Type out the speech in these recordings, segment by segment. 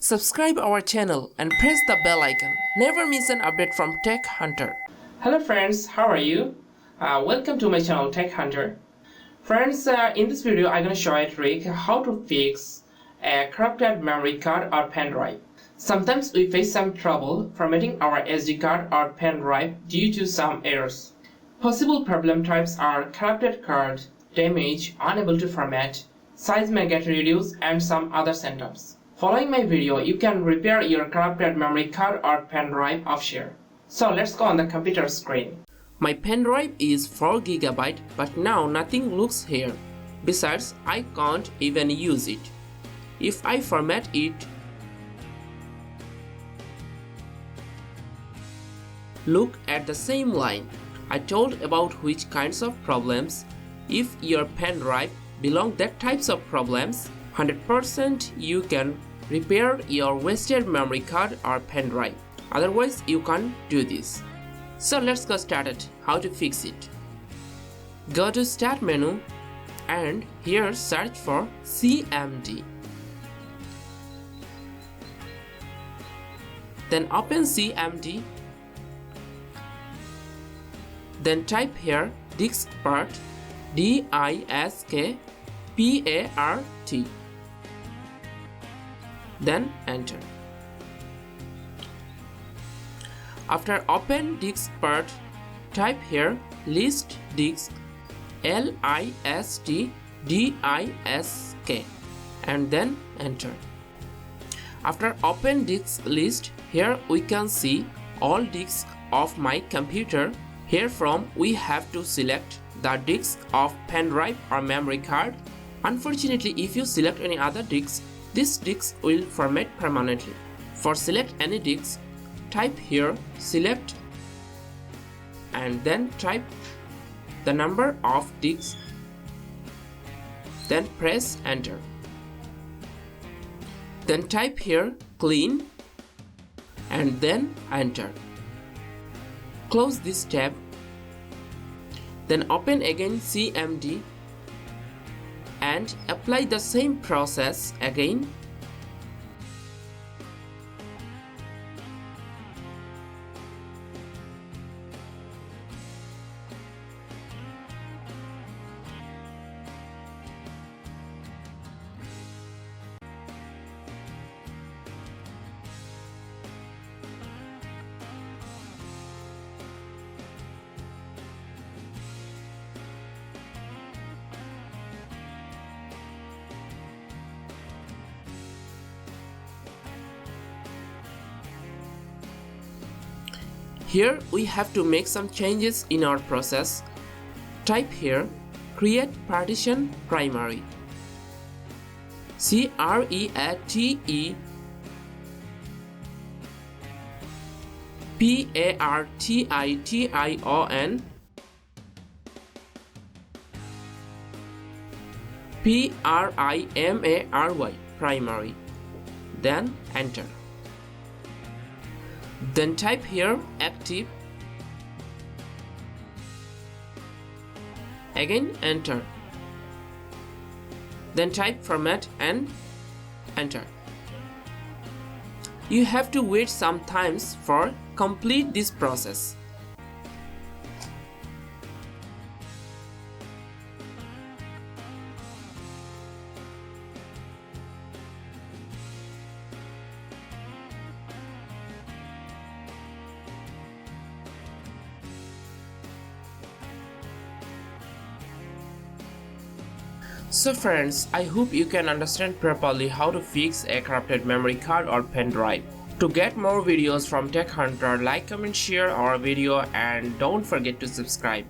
Subscribe our channel and press the bell icon. Never miss an update from Tech Hunter. Hello friends, how are you? Welcome to my channel Tech Hunter. Friends, in this video I'm going to show a trick how to fix a corrupted memory card or pen drive. Sometimes we face some trouble formatting our SD card or pen drive due to some errors. Possible problem types are corrupted card, damage, unable to format, size may get reduced, and some other symptoms. Following my video, you can repair your corrupted memory card or pen drive offshore. So let's go on the computer screen. My pen drive is 4 GB, but now nothing looks here. Besides, I can't even use it. If I format it, look at the same line I told about which kinds of problems. If your pen drive belong that types of problems, 100% you can repair your wasted memory card or pen drive. Otherwise, you can't do this. So let's get started how to fix it. Go to Start menu and here search for CMD. Then open CMD. Then type here DiskPart, DiskPart. Then enter. After open DiskPart, type here list disk, LIST DISK, and then enter. After open disk list, here we can see all disks of my computer. Here from we have to select the disk of pen drive or memory card. Unfortunately, if you select any other disk, this disk will format permanently. For select any disk, type here select and then type the number of disks, then press enter. Then type here clean and then enter. Close this tab. Then open again CMD and apply the same process again. Here we have to make some changes in our process. Type here create partition primary, CREATE PARTITION PRIMARY primary. Then enter. Then type here active. Again enter. Then type format and enter. You have to wait some times for complete this process. So friends, I hope you can understand properly how to fix a corrupted memory card or pen drive. To get more videos from Tech Hunter, like, comment, share our video and don't forget to subscribe.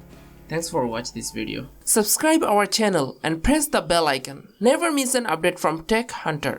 Thanks for watching this video. Subscribe our channel and press the bell icon. Never miss an update from Tech Hunter.